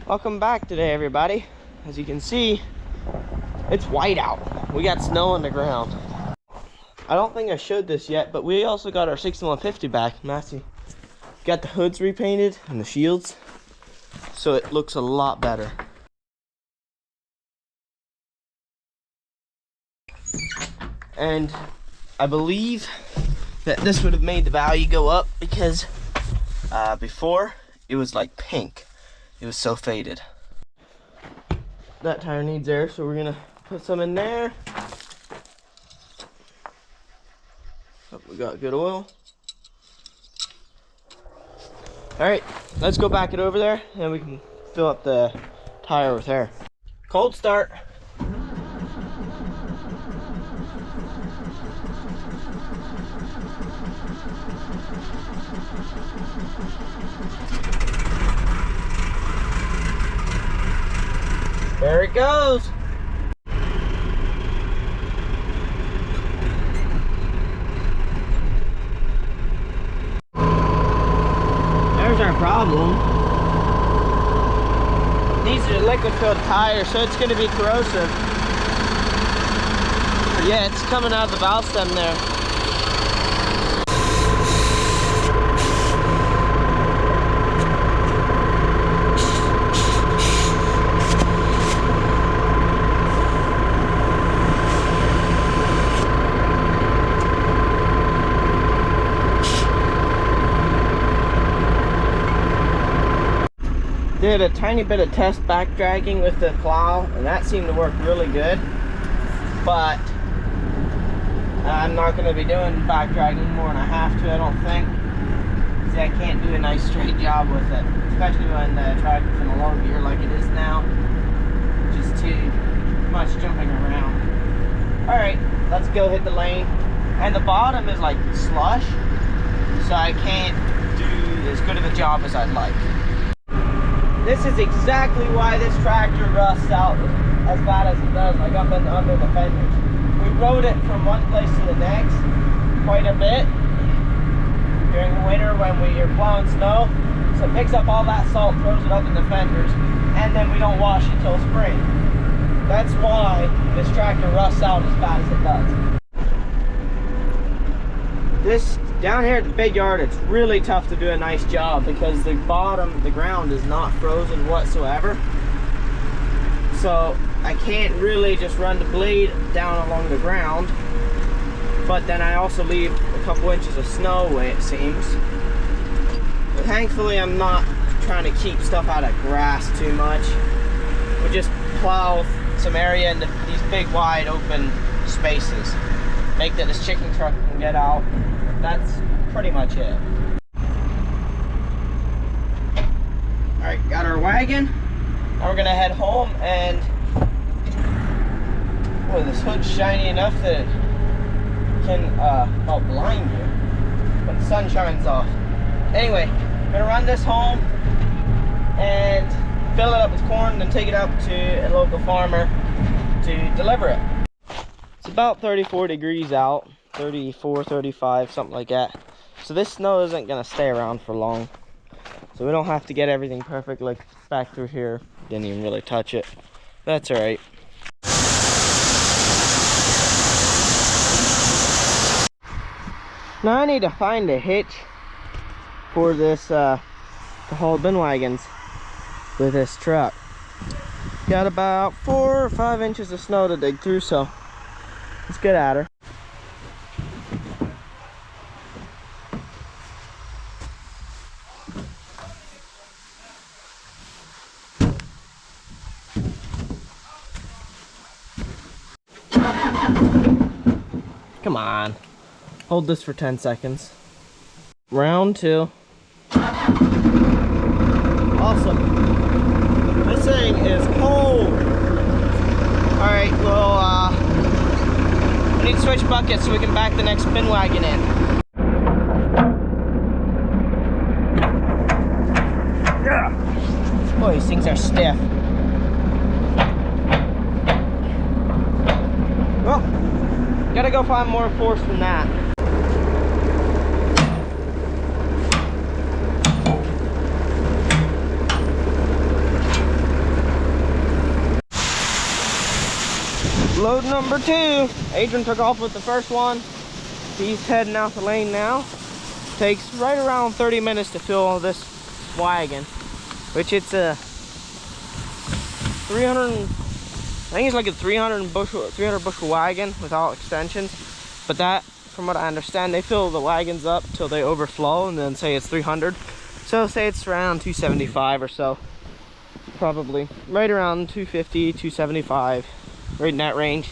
Welcome back today, everybody. As you can see, it's white out. We got snow on the ground. I don't think I showed this yet, but we also got our 6150 back. Massey got the hoods repainted and the shields, so it looks a lot better. And I believe that this would have made the value go up because before it was like pink. It was so faded. That tire needs air, so we're gonna put some in there. Hope we got good oil. All right, let's go back it over there and we can fill up the tire with air. Cold start. There it goes. There's our problem. These are liquid filled tires, so it's going to be corrosive. Yeah, it's coming out of the valve stem there. Did a tiny bit of test back dragging with the plow, and that seemed to work really good. But I'm not going to be doing back dragging more than I have to, I don't think. See, I can't do a nice straight job with it, especially when the tractor's in a low gear like it is now. Just too much jumping around. Alright, let's go hit the lane. And the bottom is like slush, so I can't do as good of a job as I'd like. This is exactly why this tractor rusts out as bad as it does, like up and under the fenders. We rode it from one place to the next quite a bit during the winter when we are plowing snow. So it picks up all that salt, throws it up in the fenders, and then we don't wash it till spring. That's why this tractor rusts out as bad as it does. This down here at the big yard, it's really tough to do a nice job because the ground is not frozen whatsoever. So I can't really just run the blade down along the ground, but then I also leave a couple inches of snow away, it seems. But thankfully I'm not trying to keep stuff out of grass too much. We just plow some area into these big wide open spaces, make that this chicken truck can get out. That's pretty much it. Alright, got our wagon. Now we're gonna head home, and boy, this hood's shiny enough that it can help blind you when the sun shines off. Anyway, I'm gonna run this home and fill it up with corn, then take it up to a local farmer to deliver it. It's about 34 degrees out. 34, 35, something like that. So this snow isn't gonna stay around for long. So we don't have to get everything perfect like back through here. Didn't even really touch it. That's all right. Now I need to find a hitch for this to haul bin wagons with this truck. Got about 4 or 5 inches of snow to dig through, so let's get at her. Come on, hold this for 10 seconds. Round 2. Awesome. This thing is cold. All right, well, we need to switch buckets so we can back the next bin wagon in. Yeah. Boy, these things are stiff. Well, gotta go find more force than that. Load number 2. Adrian took off with the first one. He's heading out the lane now. Takes right around 30 minutes to fill this wagon, which it's a 300. I think it's like a 300 bushel wagon with all extensions. But that, from what I understand, they fill the wagons up till they overflow, and then say it's 300. So say it's around 275 or so. Probably right around 250, 275, right in that range.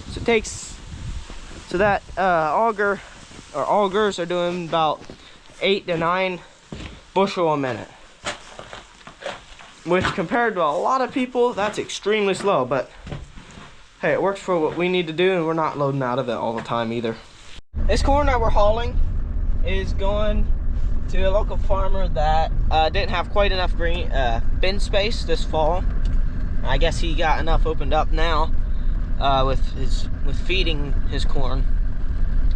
So it takes, so that auger or augers are doing about 8 to 9 bushel a minute, which compared to a lot of people, that's extremely slow. But hey, it works for what we need to do, and we're not loading out of it all the time either. This corn that we're hauling is going to a local farmer that didn't have quite enough green bin space this fall. I guess he got enough opened up now with feeding his corn.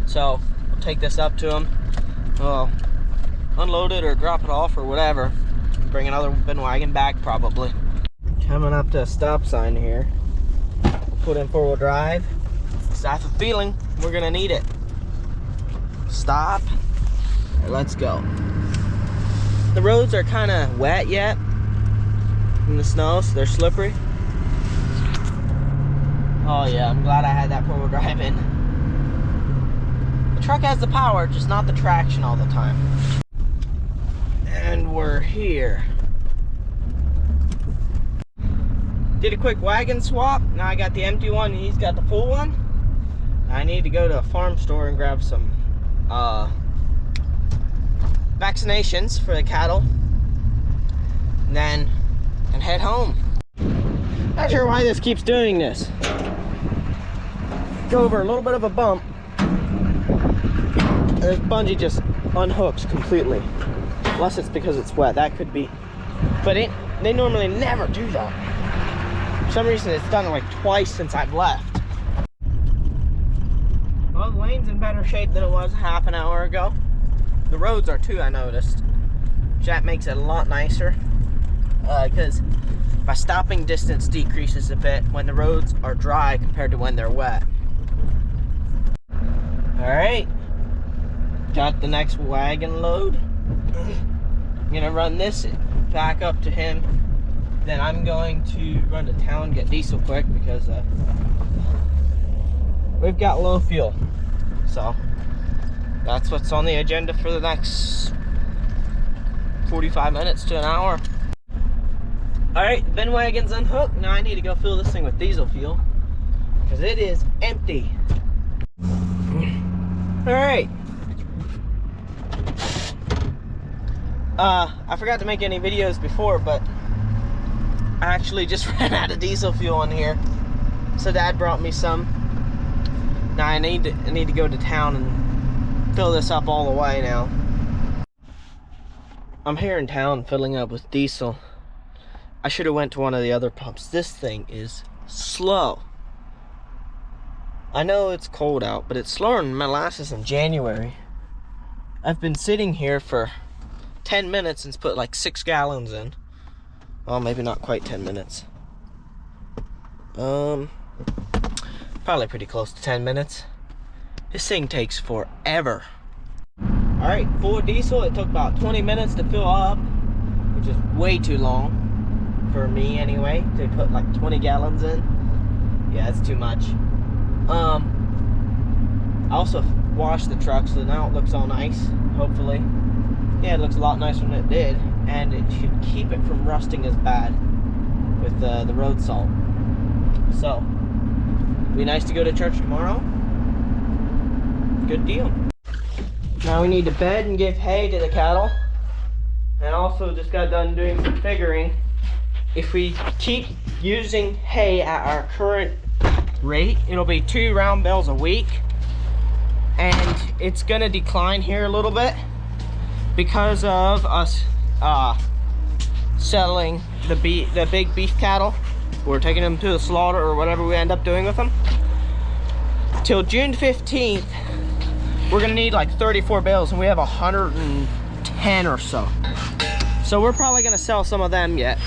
So we'll take this up to him. We'll unload it or drop it off or whatever. Bring another bin wagon back probably. Coming up to a stop sign here. We'll put in 4-wheel drive. So I have a feeling we're gonna need it. Stop. Let's go. The roads are kind of wet yet in the snow, so they're slippery. Oh yeah, I'm glad I had that 4-wheel drive in. The truck has the power, just not the traction all the time. And we're here. Did a quick wagon swap. Now I got the empty one and he's got the full one. I need to go to a farm store and grab some vaccinations for the cattle, and then head home. Not sure why this keeps doing this. Go over a little bit of a bump, this bungee just unhooks completely, unless it's because it's wet. That could be, but they normally never do that. For some reason it's done it like twice since I've left. Well, the lane's in better shape than it was half an hour ago. The roads are too, I noticed. That makes it a lot nicer because my stopping distance decreases a bit when the roads are dry compared to when they're wet. Alright, got the next wagon load. I'm gonna run this back up to him. Then I'm going to run to town, get diesel quick because we've got low fuel. So that's what's on the agenda for the next 45 minutes to an hour. Alright, bin wagon's unhooked. Now I need to go fill this thing with diesel fuel because it is empty. Alright. I forgot to make any videos before, but I actually just ran out of diesel fuel in here. So Dad brought me some. Now I need to go to town and fill this up all the way now. I'm here in town filling up with diesel. I should have went to one of the other pumps. This thing is slow. I know it's cold out, but it's slower than molasses in January. I've been sitting here for 10 minutes and put like 6 gallons in. Well, maybe not quite 10 minutes. Probably pretty close to 10 minutes. This thing takes forever. Alright, full diesel, it took about 20 minutes to fill up, which is way too long for me anyway. They put like 20 gallons in. Yeah, it's too much. I also washed the truck, so now it looks all nice, hopefully. Yeah, it looks a lot nicer than it did, and it should keep it from rusting as bad with the road salt. So, be nice to go to church tomorrow. Good deal. Now we need to bed and give hay to the cattle. And also just got done doing some figuring. If we keep using hay at our current rate, it'll be 2 round bales a week. And it's gonna decline here a little bit because of us selling the big beef cattle. We're taking them to the slaughter or whatever we end up doing with them. Till June 15th, we're gonna need like 34 bales, and we have 110 or so. So we're probably gonna sell some of them yet.